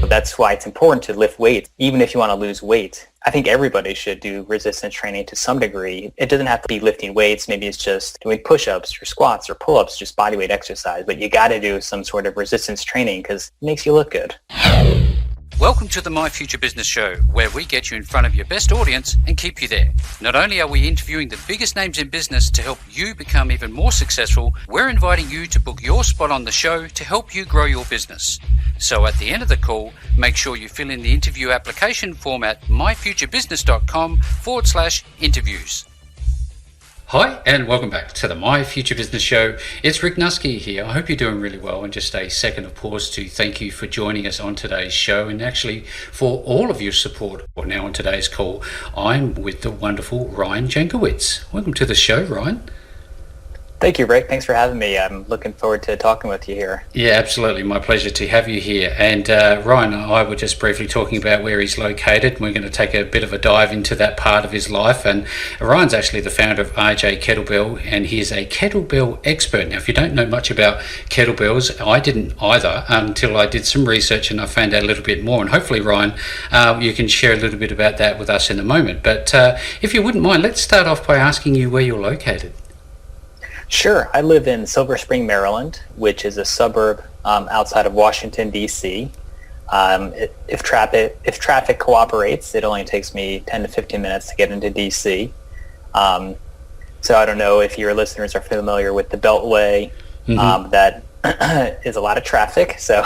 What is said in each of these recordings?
That's why it's important to lift weights, even if you want to lose weight. I think everybody should do resistance training to some degree. It doesn't have to be lifting weights. Maybe it's just doing push-ups or squats or pull-ups, just body weight exercise. But you got to do some sort of resistance training because it makes you look good. Welcome to the My Future Business Show, where we get you in front of your best audience and keep you there. Not only are we interviewing the biggest names in business to help you become even more successful, we're inviting you to book your spot on the show to help you grow your business. So at the end of the call, make sure you fill in the interview application form at myfuturebusiness.com/interviews. Hi, and welcome back to the My Future Business Show. It's Rick Nuske here. I hope you're doing really well, and just a second of pause to thank you for joining us on today's show, and actually for all of your support. Well, now on today's call, I'm with the wonderful Ryan Jankowitz. Welcome to the show, Ryan. Thank you, Rick. Thanks for having me. I'm looking forward to talking with you here. Yeah, absolutely. My pleasure to have you here. And Ryan and I were just briefly talking about where he's located. We're going to take a bit of a dive into that part of his life. And Ryan's actually the founder of RJ Kettlebell, and he's a kettlebell expert. Now, if you don't know much about kettlebells, I didn't either until I did some research and I found out a little bit more. And hopefully, Ryan, you can share a little bit about that with us in a moment. But if you wouldn't mind, let's start off by asking you where you're located. Sure. I live in Silver Spring, Maryland, which is a suburb outside of Washington, D.C. If traffic cooperates, it only takes me 10 to 15 minutes to get into D.C. So I don't know if your listeners are familiar with the Beltway. That is a lot of traffic, so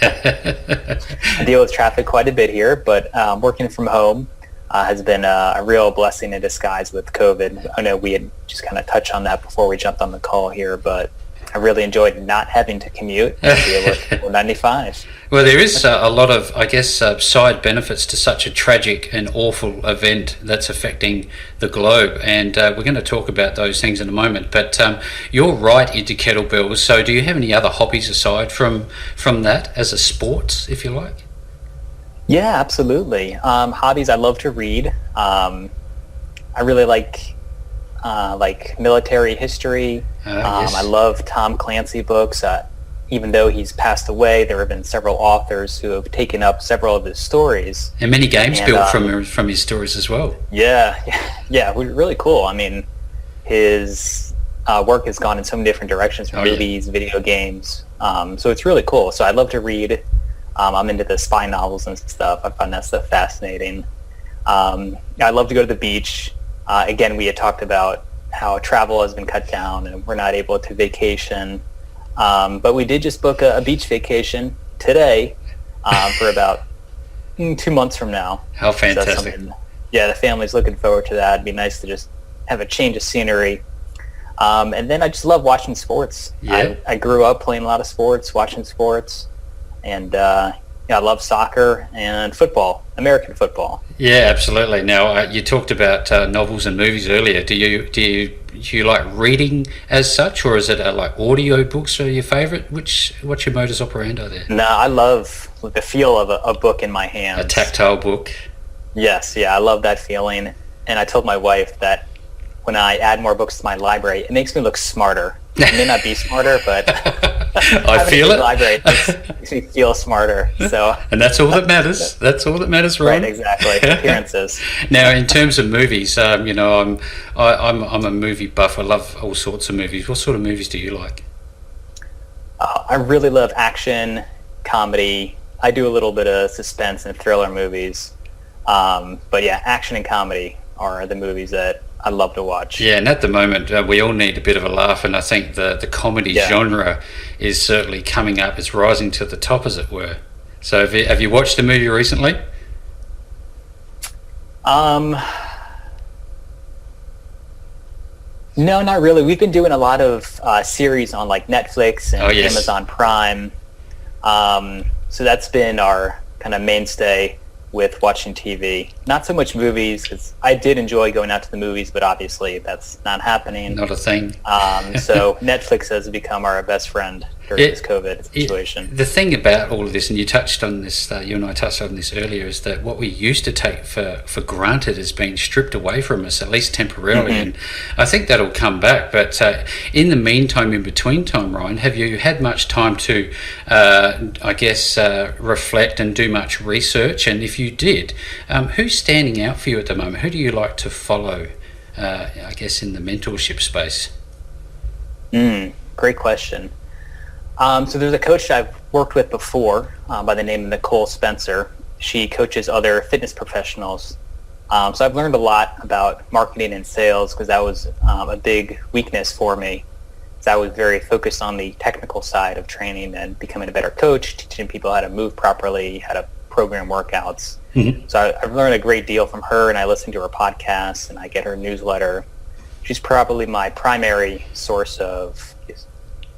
I deal with traffic quite a bit here, but working from home has been a real blessing in disguise with COVID. I know we had just kind of touched on that before we jumped on the call here, but I really enjoyed not having to commute and be able to 95. Well, there is a lot of, I guess, side benefits to such a tragic and awful event that's affecting the globe, and we're going to talk about those things in a moment. But you're right into kettlebells, so do you have any other hobbies aside from that as a sport, if you like? Yeah, absolutely. Hobbies, I love to read. I really like military history. Yes. I love Tom Clancy books. Even though he's passed away, there have been several authors who have taken up several of his stories. And many games built from his stories as well. Yeah, really cool. I mean, his work has gone in so many different directions, from movies, video games. So it's really cool. So I love to read. I'm into the spy novels and stuff. I find that stuff fascinating. I love to go to the beach. Again, we had talked about how travel has been cut down and we're not able to vacation. But we did just book a beach vacation today for about 2 months from now. How fantastic. So the family's looking forward to that. It'd be nice to just have a change of scenery. And then I just love watching sports. Yeah. I grew up playing a lot of sports, watching sports. And I love soccer and football, American football. Yeah, absolutely. Now, you talked about novels and movies earlier. Do you like reading as such, or is it like audio books are your favourite? What's your modus operandi there? No, I love the feel of a book in my hands. A tactile book. Yes, I love that feeling. And I told my wife that when I add more books to my library, it makes me look smarter. I may not be smarter, but I feel it. Library makes me feel smarter. So, and that's all that matters. That's all that matters, Ron. Right? Exactly. Appearances. Now, in terms of movies, I'm a movie buff. I love all sorts of movies. What sort of movies do you like? I really love action, comedy. I do a little bit of suspense and thriller movies. But yeah, action and comedy are the movies that I love to watch. Yeah, and at the moment, we all need a bit of a laugh, and I think the comedy genre is certainly coming up. It's rising to the top, as it were. So have you watched a movie recently? No, not really. We've been doing a lot of series on like Netflix and Amazon Prime. So that's been our kind of mainstay with watching TV. Not so much movies, because I did enjoy going out to the movies, but obviously that's not happening. Not a thing. So Netflix has become our best friend during this COVID situation. The thing about all of this, and you touched on this, you and I touched on this earlier, is that what we used to take for granted has been stripped away from us, at least temporarily, and I think that'll come back. But in the meantime, in between time, Ryan, have you had much time to, reflect and do much research? And if you did, who's standing out for you at the moment? Who do you like to follow, in the mentorship space? Great question. So there's a coach I've worked with before by the name of Nicole Spencer. She coaches other fitness professionals. So I've learned a lot about marketing and sales because that was a big weakness for me. So I was very focused on the technical side of training and becoming a better coach, teaching people how to move properly, how to program workouts. So I've learned a great deal from her, and I listen to her podcasts and I get her newsletter. She's probably my primary source of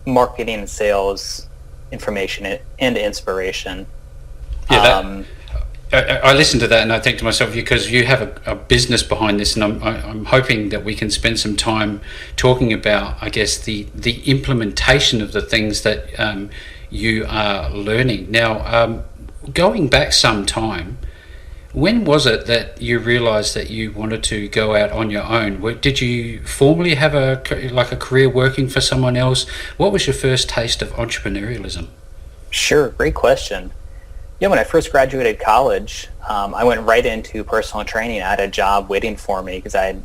marketing and sales information and inspiration. Yeah, I listen to that and I think to myself, because you have a business behind this, and I'm hoping that we can spend some time talking about, the implementation of the things that you are learning. Now, going back some time, when was it that you realised that you wanted to go out on your own? Did you formally have a career working for someone else? What was your first taste of entrepreneurialism? Sure, great question. Yeah, when I first graduated college, I went right into personal training. I had a job waiting for me because I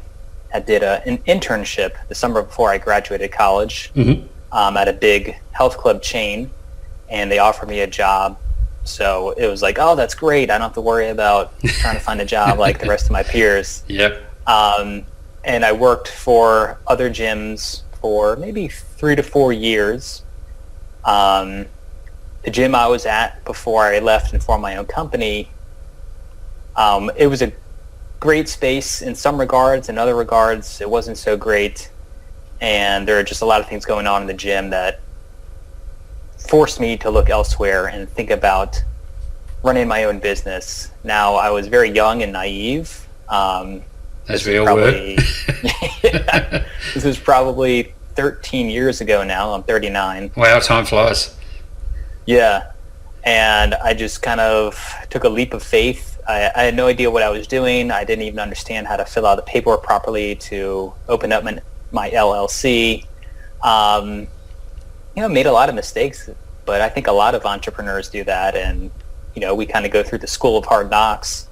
did an internship the summer before I graduated college at a big health club chain, and they offered me a job. So it was like, oh, that's great. I don't have to worry about trying to find a job like the rest of my peers. Yep. And I worked for other gyms for maybe 3 to 4 years. The gym I was at before I left and formed my own company, it was a great space in some regards. In other regards, it wasn't so great. And there are just a lot of things going on in the gym that forced me to look elsewhere and think about running my own business. Now, I was very young and naive. As we all were. This was probably 13 years ago now. I'm 39. Wow, time flies. Yeah. And I just kind of took a leap of faith. I had no idea what I was doing. I didn't even understand how to fill out the paperwork properly to open up my LLC. Made a lot of mistakes, but I think a lot of entrepreneurs do that. And, we kind of go through the school of hard knocks.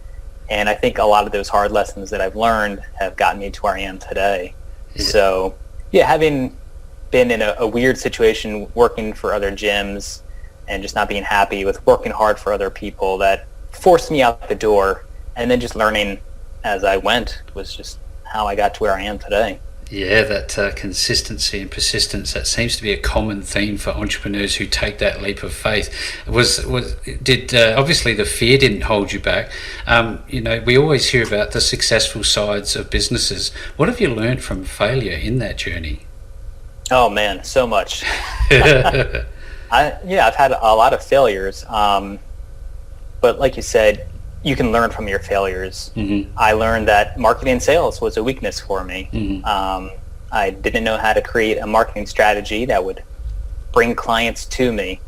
And I think a lot of those hard lessons that I've learned have gotten me to where I am today. Yeah. So, having been in a weird situation working for other gyms and just not being happy with working hard for other people, that forced me out the door. And then just learning as I went was just how I got to where I am today. Yeah, that consistency and persistence, that seems to be a common theme for entrepreneurs who take that leap of faith. Obviously the fear didn't hold you back. We always hear about the successful sides of businesses. What have you learned from failure in that journey? Oh man, so much. I've had a lot of failures. But like you said, you can learn from your failures. I learned that marketing and sales was a weakness for me. I didn't know how to create a marketing strategy that would bring clients to me,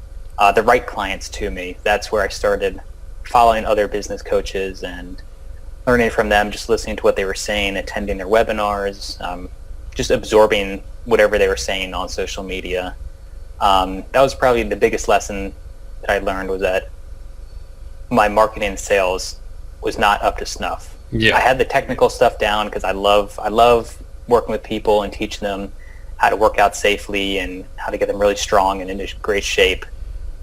the right clients to me. That's where I started following other business coaches and learning from them, just listening to what they were saying, attending their webinars, just absorbing whatever they were saying on social media. That was probably the biggest lesson that I learned, was that my marketing and sales was not up to snuff. Yeah. I had the technical stuff down because I love working with people and teaching them how to work out safely and how to get them really strong and into great shape.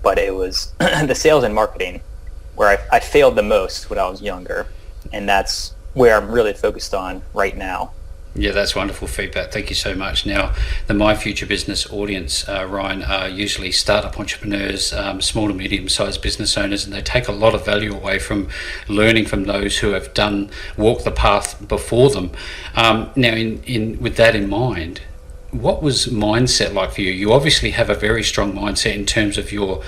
But it was the sales and marketing where I failed the most when I was younger. And that's where I'm really focused on right now. Yeah, that's wonderful feedback. Thank you so much. Now, the My Future Business audience, Ryan, are usually startup entrepreneurs, small to medium-sized business owners, and they take a lot of value away from learning from those who have walked the path before them. Now, with that in mind, what was mindset like for you? You obviously have a very strong mindset in terms of your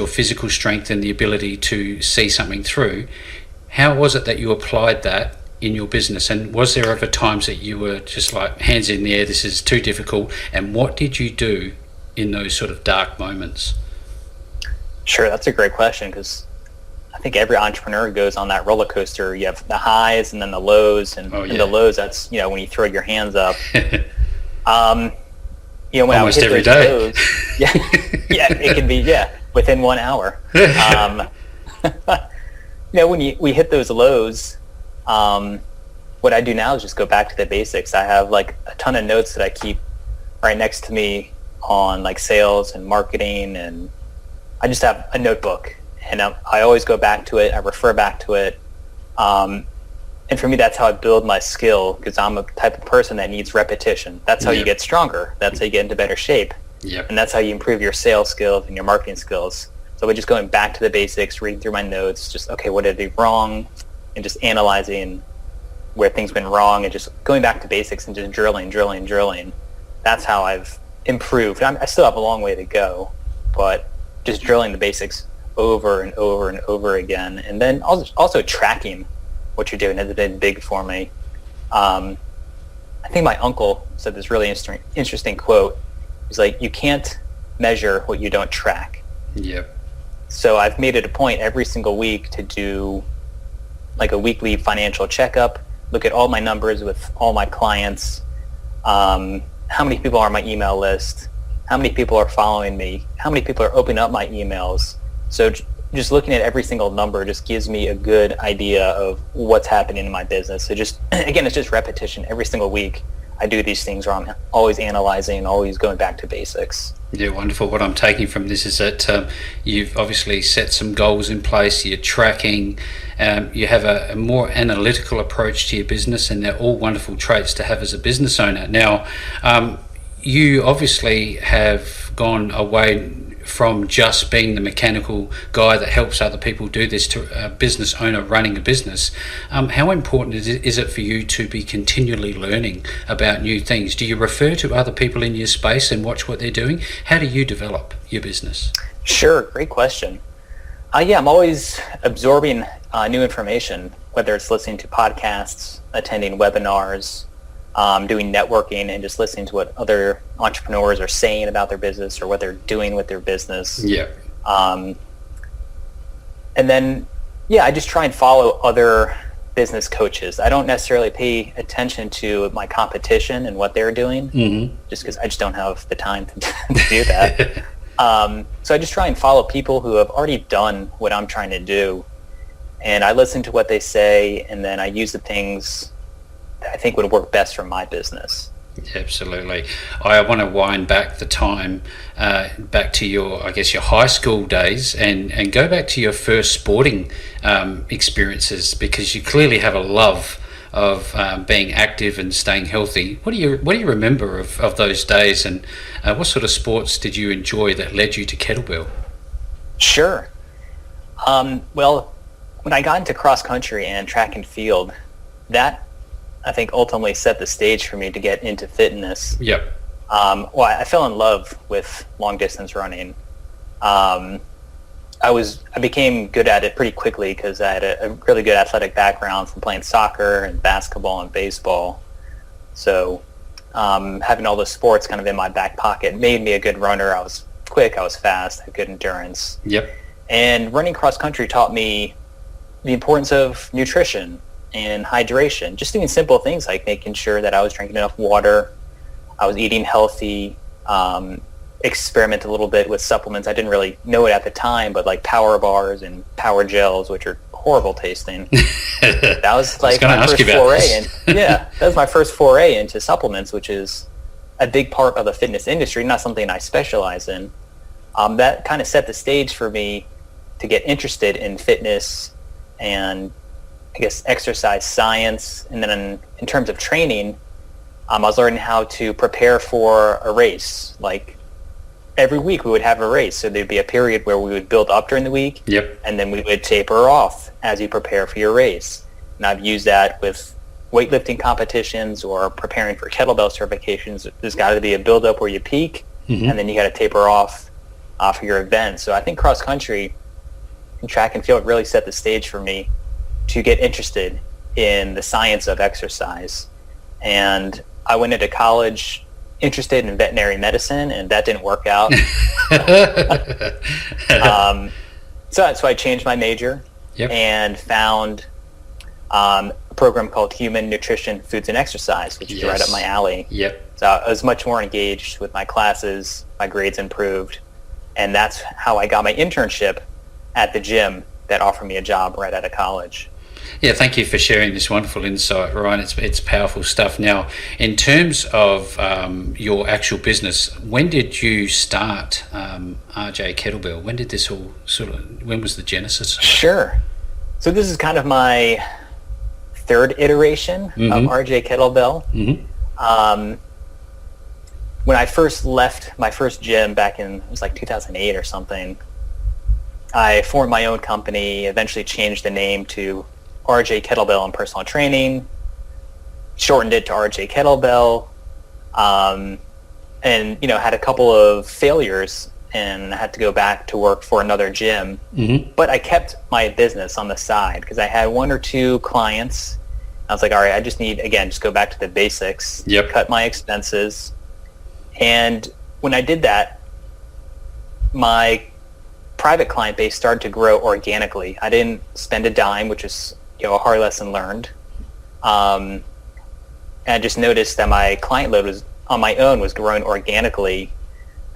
physical strength and the ability to see something through. How was it that you applied that in your business, and was there ever times that you were just like, hands in the air, this is too difficult, and what did you do in those sort of dark moments? Sure, that's a great question, because I think every entrepreneur goes on that roller coaster. You have the highs and then the lows, and, and the lows, that's, when you throw your hands up. When almost I hit every those day. lows, it can be within 1 hour. When we hit those lows, what I do now is just go back to the basics. I have like a ton of notes that I keep right next to me on like sales and marketing, and I just have a notebook, and I always go back to it. I refer back to it. And for me, that's how I build my skill, because I'm a type of person that needs repetition. That's how you get stronger. That's how you get into better shape. Yep. And that's how you improve your sales skills and your marketing skills. So we're just going back to the basics, reading through my notes, just, okay, what did I do wrong? And just analyzing where things went wrong, and just going back to basics and just drilling. That's how I've improved. I still have a long way to go, but just drilling the basics over and over and over again. And then also tracking what you're doing has been big for me. I think my uncle said this really interesting quote. He's like, you can't measure what you don't track. Yep. So I've made it a point every single week to do like a weekly financial checkup, look at all my numbers with all my clients, how many people are on my email list, how many people are following me, how many people are opening up my emails. So just looking at every single number just gives me a good idea of what's happening in my business. So just, again, it's just repetition. Every single week I do these things where I'm always analyzing, always going back to basics. Yeah, wonderful. What I'm taking from this is that you've obviously set some goals in place, you're tracking, you have a more analytical approach to your business, and they're all wonderful traits to have as a business owner. Now, you obviously have gone away from just being the mechanical guy that helps other people do this to a business owner running a business. How important is it for you to be continually learning about new things? Do you refer to other people in your space and watch what they're doing? How do you develop your business? Sure, great question. I'm always absorbing new information, whether it's listening to podcasts, attending webinars, doing networking, and just listening to what other entrepreneurs are saying about their business or what they're doing with their business. Yeah. And then, I just try and follow other business coaches. I don't necessarily pay attention to my competition and what they're doing, just because I just don't have the time to do that. So I just try and follow people who have already done what I'm trying to do, and I listen to what they say, and then I use the things I think would work best for my business. Absolutely. I want to wind back the time back to your high school days and go back to your first sporting experiences, because you clearly have a love of being active and staying healthy. What do you remember of those days, and what sort of sports did you enjoy that led you to kettlebell? Sure. Well, when I got into cross country and track and field, that I think ultimately set the stage for me to get into fitness. Yep. I fell in love with long distance running. I became good at it pretty quickly because I had a really good athletic background from playing soccer and basketball and baseball. So having all those sports kind of in my back pocket made me a good runner. I was quick, I was fast, I had good endurance. Yep. And running cross country taught me the importance of nutrition and hydration, just doing simple things like making sure that I was drinking enough water, I was eating healthy, experiment a little bit with supplements. I didn't really know it at the time, but like power bars and power gels, which are horrible tasting. That was like my first foray that was my first foray into supplements, which is a big part of the fitness industry, not something I specialize in. That kind of set the stage for me to get interested in fitness and exercise science. And then in terms of training, I was learning how to prepare for a race. Like every week we would have a race. So there'd be a period where we would build up during the week. Yep. And then we would taper off as you prepare for your race. And I've used that with weightlifting competitions or preparing for kettlebell certifications. There's got to be a build up where you peak, and then you got to taper off for your event. So I think cross country and track and field really set the stage for me to get interested in the science of exercise. And I went into college interested in veterinary medicine, and that didn't work out. So I changed my major and found a program called Human Nutrition, Foods, and Exercise, which is right up my alley. So I was much more engaged with my classes. My grades improved. And that's how I got my internship at the gym that offered me a job right out of college. Yeah, thank you for sharing this wonderful insight, Ryan. It's powerful stuff. Now, in terms of your actual business, when did you start RJ Kettlebell? When did this all when was the genesis? Sure. So this is kind of my third iteration of RJ Kettlebell. When I first left my first gym back in, it was like 2008 or something, I formed my own company, eventually changed the name to RJ Kettlebell and Personal Training, shortened it to RJ Kettlebell, and had a couple of failures and I had to go back to work for another gym. But I kept my business on the side because I had one or two clients. I was like, all right, I just need, again, just go back to the basics, cut my expenses. And when I did that, my private client base started to grow organically. I didn't spend a dime, which is a hard lesson learned. And I just noticed that my client load was on my own was growing organically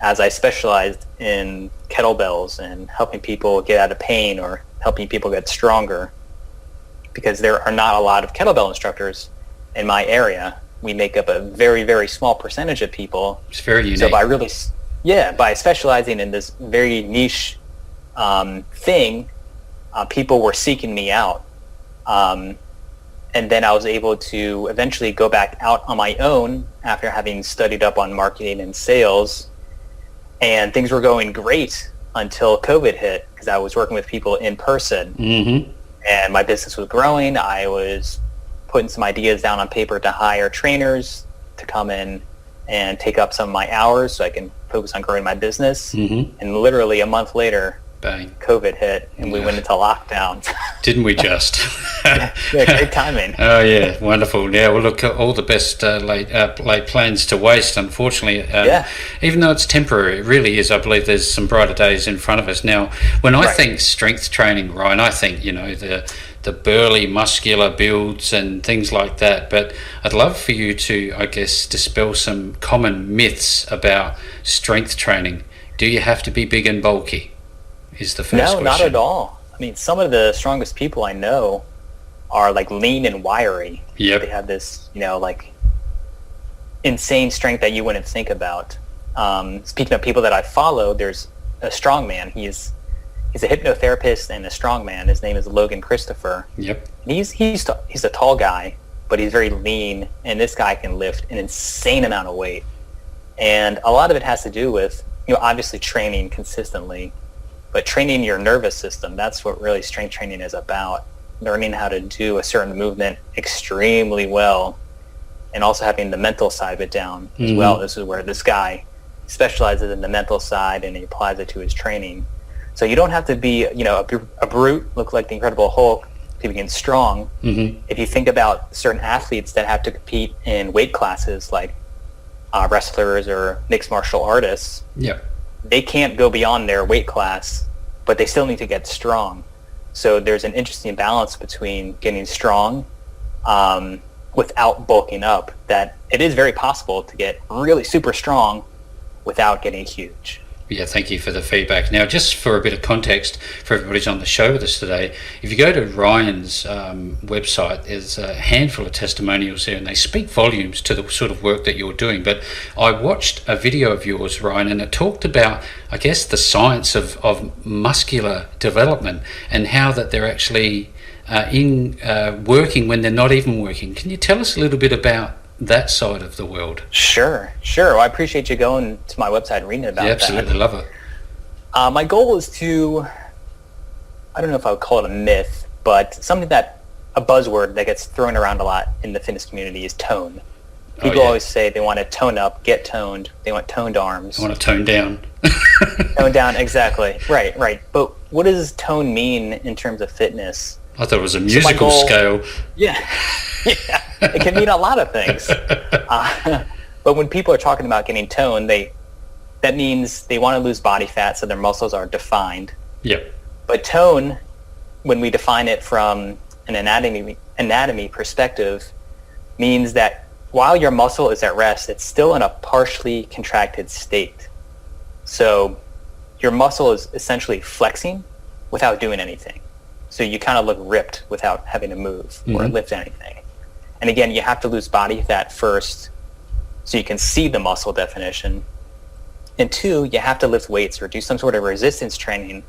as I specialized in kettlebells and helping people get out of pain or helping people get stronger, because there are not a lot of kettlebell instructors in my area. We make up a very, very small percentage of people. It's very unique. So by specializing in this very niche thing, people were seeking me out. And then I was able to eventually go back out on my own after having studied up on marketing and sales. And things were going great until COVID hit, because I was working with people in person. And my business was growing. I was putting some ideas down on paper to hire trainers to come in and take up some of my hours so I can focus on growing my business. And literally a month later, bang, COVID hit and we went into lockdown. Didn't we just? Yeah, great timing. Oh yeah, wonderful. Yeah, well, look, all the best laid plans to waste, unfortunately. Even though it's temporary, it really is. I believe there's some brighter days in front of us. Now, when I think strength training, Ryan, I think, the burly muscular builds and things like that, but I'd love for you to, I guess, dispel some common myths about strength training. Do you have to be big and bulky? Is the first question. No, not at all. I mean, some of the strongest people I know are like lean and wiry. They have this, like insane strength that you wouldn't think about. Speaking of people that I follow, there's a strongman. He's a hypnotherapist and a strongman. His name is Logan Christopher. And he's a tall guy, but he's very lean, and this guy can lift an insane amount of weight. And a lot of it has to do with, obviously training consistently, but training your nervous system. That's what really strength training is about. Learning how to do a certain movement extremely well, and also having the mental side of it down as well. This is where this guy specializes in the mental side, and he applies it to his training. So you don't have to be, a brute, look like the Incredible Hulk, to be strong. If you think about certain athletes that have to compete in weight classes, like wrestlers or mixed martial artists, they can't go beyond their weight class, but they still need to get strong. So there's an interesting balance between getting strong without bulking up, that it is very possible to get really super strong without getting huge. Yeah, thank you for the feedback. Now, just for a bit of context for everybody who's on the show with us today, if you go to Ryan's website, there's a handful of testimonials there, and they speak volumes to the sort of work that you're doing. But I watched a video of yours, Ryan, and it talked about, I guess, the science of muscular development and how that they're actually working when they're not even working. Can you tell us a little bit about that side of the world? Sure. Well, I appreciate you going to my website and reading about that. Absolutely, love it. My goal is to, I don't know if I would call it a myth, but something that, a buzzword that gets thrown around a lot in the fitness community is tone. People always say they want to tone up, get toned, they want toned arms. I want to tone down. Tone down, exactly. Right. But what does tone mean in terms of fitness? I thought it was a musical scale. Yeah. It can mean a lot of things. But But when people are talking about getting toned, that means they want to lose body fat so their muscles are defined. Yep. But tone, when we define it from an anatomy perspective, means that while your muscle is at rest, it's still in a partially contracted state. So your muscle is essentially flexing without doing anything. So you kind of look ripped without having to move or lift anything. And again, you have to lose body fat first so you can see the muscle definition. And two, you have to lift weights or do some sort of resistance training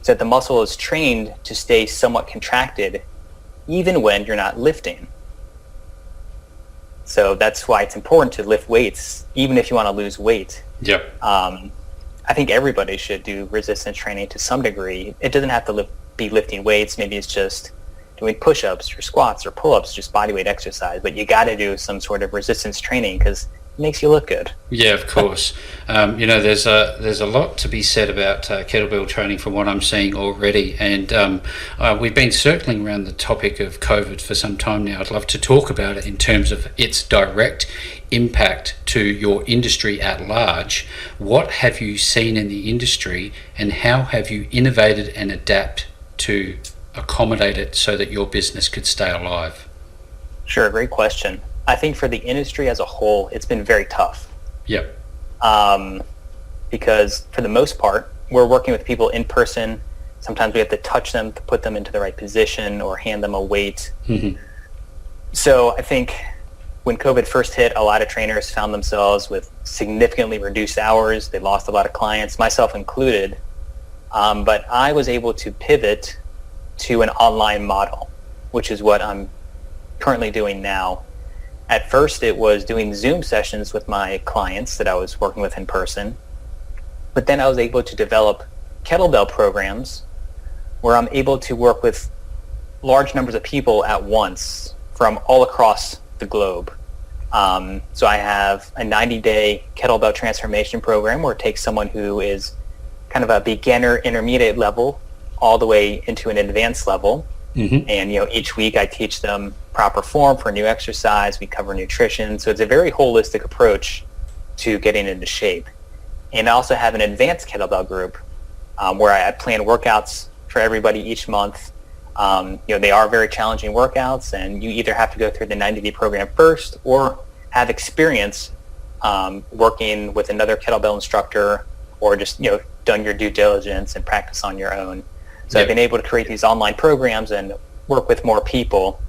so that the muscle is trained to stay somewhat contracted even when you're not lifting. So that's why it's important to lift weights, even if you want to lose weight. Yep. I think everybody should do resistance training to some degree. It doesn't have to be lifting weights. Maybe it's just doing push-ups or squats or pull-ups, just body weight exercise. But you got to do some sort of resistance training because it makes you look good. Yeah, of course. There's a lot to be said about kettlebell training from what I'm seeing already. And we've been circling around the topic of COVID for some time now. I'd love to talk about it in terms of its direct impact to your industry at large. What have you seen in the industry and how have you innovated and adapted to accommodate it so that your business could stay alive? Sure, great question. I think for the industry as a whole, it's been very tough. Yep. Because for the most part, we're working with people in person. Sometimes we have to touch them to put them into the right position or hand them a weight. So I think when COVID first hit, a lot of trainers found themselves with significantly reduced hours. They lost a lot of clients, myself included. But I was able to pivot to an online model, which is what I'm currently doing now. At first, it was doing Zoom sessions with my clients that I was working with in person. But then I was able to develop kettlebell programs where I'm able to work with large numbers of people at once from all across the globe. So I have a 90-day kettlebell transformation program where it takes someone who is kind of a beginner intermediate level all the way into an advanced level. And each week I teach them proper form for a new exercise. We cover nutrition. So it's a very holistic approach to getting into shape. And I also have an advanced kettlebell group where I plan workouts for everybody each month. They are very challenging workouts, and you either have to go through the 90-day program first or have experience working with another kettlebell instructor, or just done your due diligence and practice on your own. So I've been able to create these online programs and work with more people,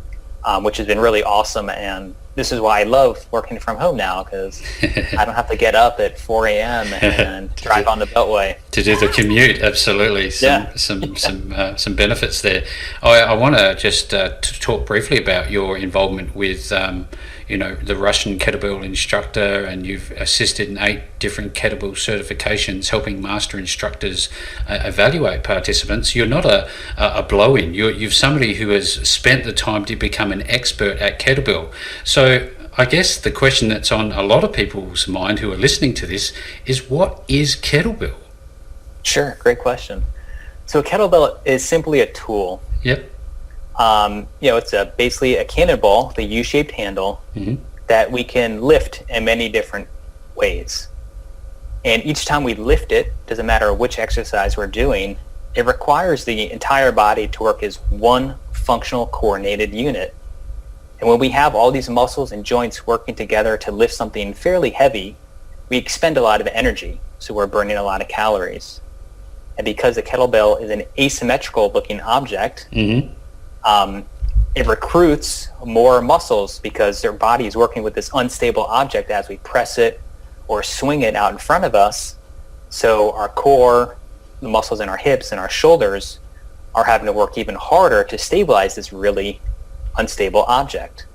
which has been really awesome. And this is why I love working from home now, because I don't have to get up at 4 a.m. and drive on the Beltway. To do the commute, absolutely. Some benefits there. I want to just talk briefly about your involvement with the Russian kettlebell instructor, and you've assisted in 8 different kettlebell certifications, helping master instructors evaluate participants. You're not a blow-in. You're somebody who has spent the time to become an expert at kettlebell. So I guess the question that's on a lot of people's mind who are listening to this is, what is kettlebell? Sure, great question. So a kettlebell is simply a tool. Yep. It's basically a cannonball with a U-shaped handle that we can lift in many different ways. And each time we lift it, doesn't matter which exercise we're doing, it requires the entire body to work as one functional coordinated unit. And when we have all these muscles and joints working together to lift something fairly heavy, we expend a lot of energy, so we're burning a lot of calories. And because the kettlebell is an asymmetrical looking object, it recruits more muscles because their body is working with this unstable object as we press it or swing it out in front of us. So our core, the muscles in our hips and our shoulders are having to work even harder to stabilize this really unstable object.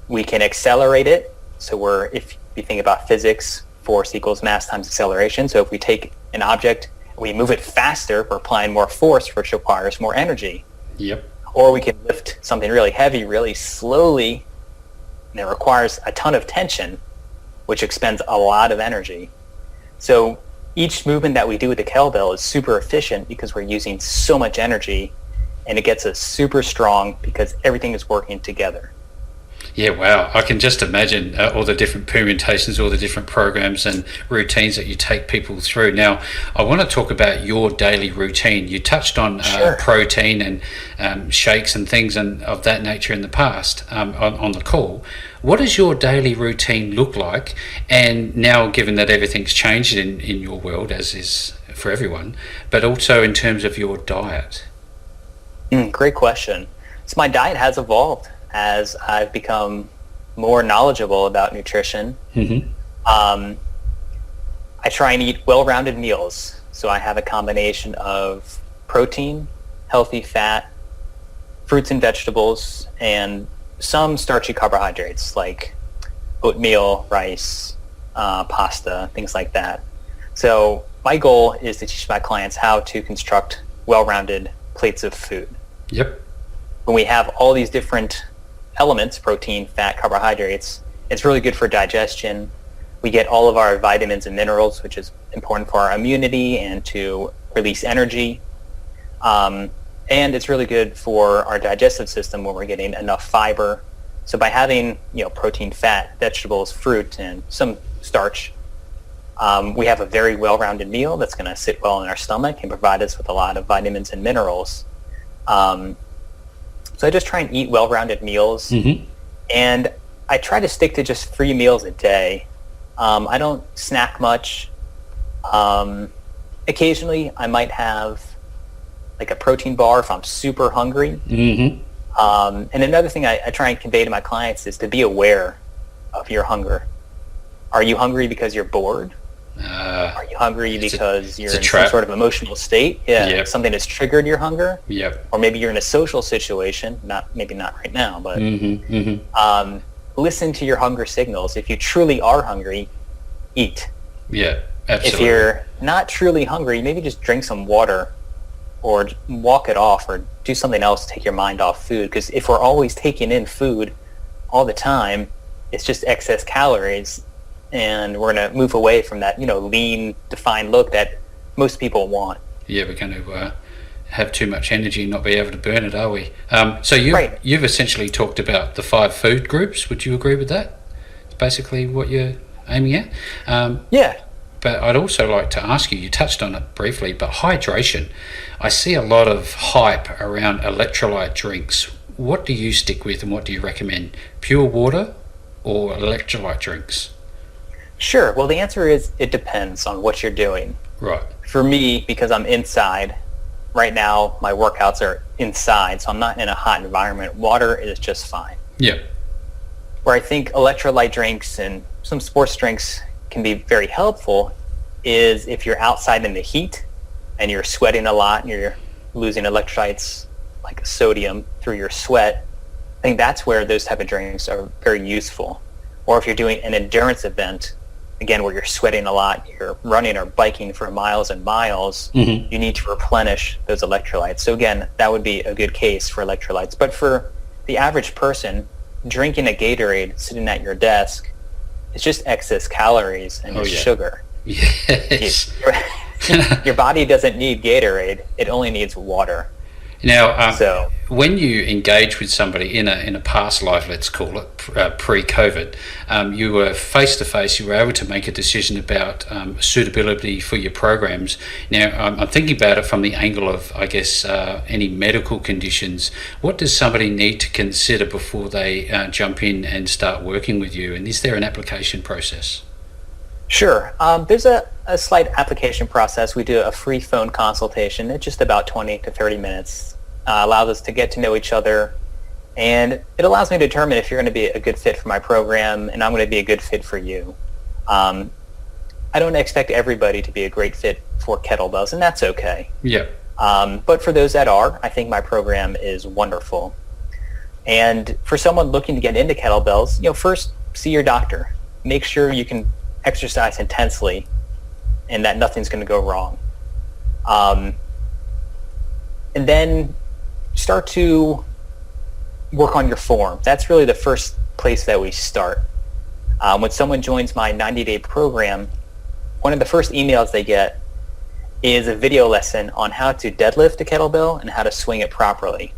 We can accelerate it. So if you think about physics, force equals mass times acceleration. So if we take an object and we move it faster, we're applying more force, which requires more energy. Yep. Or we can lift something really heavy really slowly, and it requires a ton of tension, which expends a lot of energy. So each movement that we do with the kettlebell is super efficient because we're using so much energy, and it gets us super strong because everything is working together. Yeah, wow. I can just imagine all the different permutations, all the different programs and routines that you take people through. Now, I want to talk about your daily routine. You touched on Sure. protein and shakes and things and of that nature in the past on the call. What does your daily routine look like? And now, given that everything's changed in your world, as is for everyone, but also in terms of your diet? Great question. So my diet has evolved as I've become more knowledgeable about nutrition. Mm-hmm. I try and eat well-rounded meals. So I have a combination of protein, healthy fat, fruits and vegetables, and some starchy carbohydrates like oatmeal, rice, pasta, things like that. So my goal is to teach my clients how to construct well-rounded plates of food. Yep. When we have all these different elements, protein, fat, carbohydrates, it's really good for digestion. We get all of our vitamins and minerals, which is important for our immunity and to release energy. And it's really good for our digestive system when we're getting enough fiber. So by having, protein, fat, vegetables, fruit, and some starch, we have a very well-rounded meal that's going to sit well in our stomach and provide us with a lot of vitamins and minerals. So I just try and eat well-rounded meals, Mm-hmm. and I try to stick to just 3 meals a day. I don't snack much. Occasionally, I might have like a protein bar if I'm super hungry. Mm-hmm. And another thing I try and convey to my clients is to be aware of your hunger. Are you hungry because you're bored? Are you hungry because you're in some sort of emotional state? Yeah, Yep. Something has triggered your hunger. Yep. Or maybe you're in a social situation, maybe not right now, but Mm-hmm. Mm-hmm. Listen to your hunger signals. If you truly are hungry, eat. Yeah, absolutely. If you're not truly hungry, maybe just drink some water or walk it off or do something else to take your mind off food. Because if we're always taking in food all the time, it's just excess calories. And we're going to move away from that, lean, defined look that most people want. Yeah, we're going to have too much energy and not be able to burn it, are we? So Right. you've essentially talked about the 5 food groups. Would you agree with that? It's basically what you're aiming at. Yeah. But I'd also like to ask you, you touched on it briefly, but hydration. I see a lot of hype around electrolyte drinks. What do you stick with and what do you recommend? Pure water or electrolyte drinks? Sure. Well, the answer is it depends on what you're doing. Right. For me, because I'm inside, right now my workouts are inside, so I'm not in a hot environment. Water is just fine. Yeah. Where I think electrolyte drinks and some sports drinks can be very helpful is if you're outside in the heat and you're sweating a lot and you're losing electrolytes like sodium through your sweat. I think that's where those type of drinks are very useful. Or if you're doing an endurance event, again, where you're sweating a lot, you're running or biking for miles and miles, Mm-hmm. you need to replenish those electrolytes. So again, that would be a good case for electrolytes. But for the average person, drinking a Gatorade sitting at your desk, it's just excess calories and it's sugar. Yes. Your body doesn't need Gatorade, it only needs water. Now, So when you engage with somebody in a past life, let's call it pre-COVID, you were face to face. You were able to make a decision about suitability for your programs. Now, I'm thinking about it from the angle of, I guess, any medical conditions. What does somebody need to consider before they jump in and start working with you? And is there an application process? Sure. There's a slight application process. We do a free phone consultation. It's just about 20 to 30 minutes. Allows us to get to know each other. And it allows me to determine if you're going to be a good fit for my program and I'm going to be a good fit for you. I don't expect everybody to be a great fit for kettlebells, and that's okay. Yeah. But for those that are, I think my program is wonderful. And for someone looking to get into kettlebells, first see your doctor. Make sure you can exercise intensely and that nothing's going to go wrong. And then start to work on your form. That's really the first place that we start. When someone joins my 90-day program, one of the first emails they get is a video lesson on how to deadlift a kettlebell and how to swing it properly.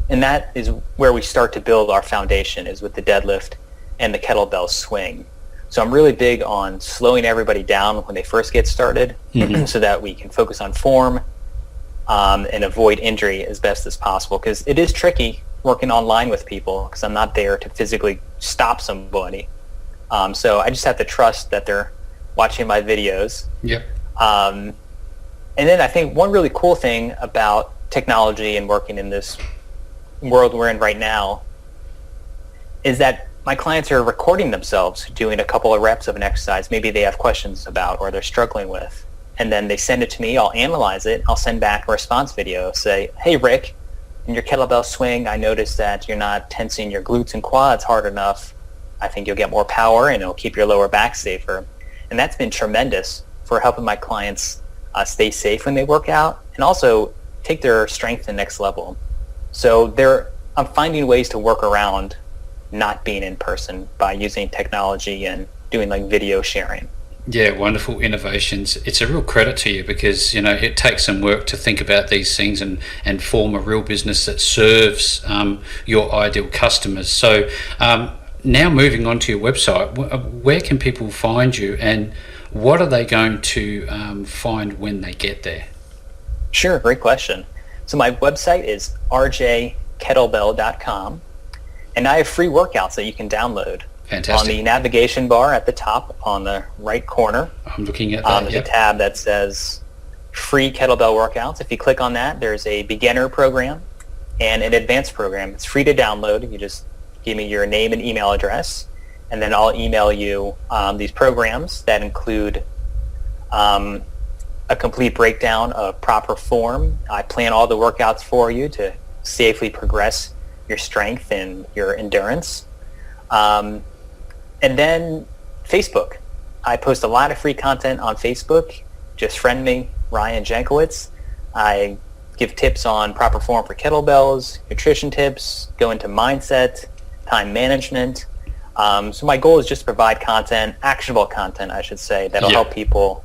And that is where we start to build our foundation, is with the deadlift and the kettlebell swing. So I'm really big on slowing everybody down when they first get started so that we can focus on form and avoid injury as best as possible, because it is tricky working online with people because I'm not there to physically stop somebody. So I just have to trust that they're watching my videos. Yep. And then I think one really cool thing about technology and working in this world we're in right now is that my clients are recording themselves doing a couple of reps of an exercise maybe they have questions about or they're struggling with. And then they send it to me, I'll analyze it, I'll send back a response video, say, hey Rick, in your kettlebell swing, I noticed that you're not tensing your glutes and quads hard enough. I think you'll get more power and it'll keep your lower back safer. And that's been tremendous for helping my clients stay safe when they work out and also take their strength to the next level. So I'm finding ways to work around not being in person by using technology and doing like video sharing. Yeah, wonderful innovations. It's a real credit to you because, it takes some work to think about these things and form a real business that serves your ideal customers. So now moving on to your website, where can people find you and what are they going to find when they get there? Sure, great question. So my website is rjkettlebell.com, and I have free workouts that you can download. Fantastic. On the navigation bar at the top on the right corner. I'm looking at that. There's a tab that says free kettlebell workouts. If you click on that, there's a beginner program and an advanced program. It's free to download. You just give me your name and email address, and then I'll email you these programs that include a complete breakdown of proper form. I plan all the workouts for you to safely progress your strength and your endurance. And then Facebook. I post a lot of free content on Facebook. Just friend me, Ryan Jankowitz. I give tips on proper form for kettlebells, nutrition tips, go into mindset, time management. So my goal is just to provide content, actionable content, I should say, that'll help people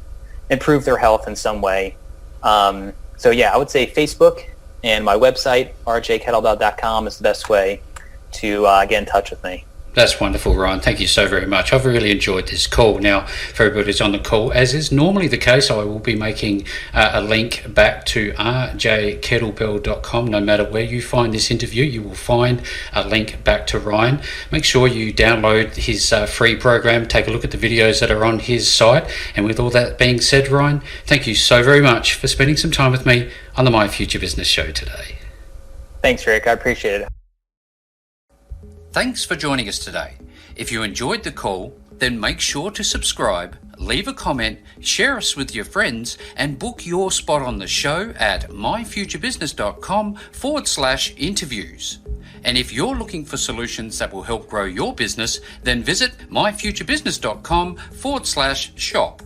improve their health in some way. So yeah, I would say Facebook and my website, rjkettlebell.com, is the best way to get in touch with me. That's wonderful, Ryan. Thank you so very much. I've really enjoyed this call. Now, for everybody who's on the call, as is normally the case, I will be making a link back to rjkettlebell.com. No matter where you find this interview, you will find a link back to Ryan. Make sure you download his free program, take a look at the videos that are on his site. And with all that being said, Ryan, thank you so very much for spending some time with me on the My Future Business show today. Thanks, Rick. I appreciate it. Thanks for joining us today. If you enjoyed the call, then make sure to subscribe, leave a comment, share us with your friends, and book your spot on the show at myfuturebusiness.com/interviews. And if you're looking for solutions that will help grow your business, then visit myfuturebusiness.com/shop.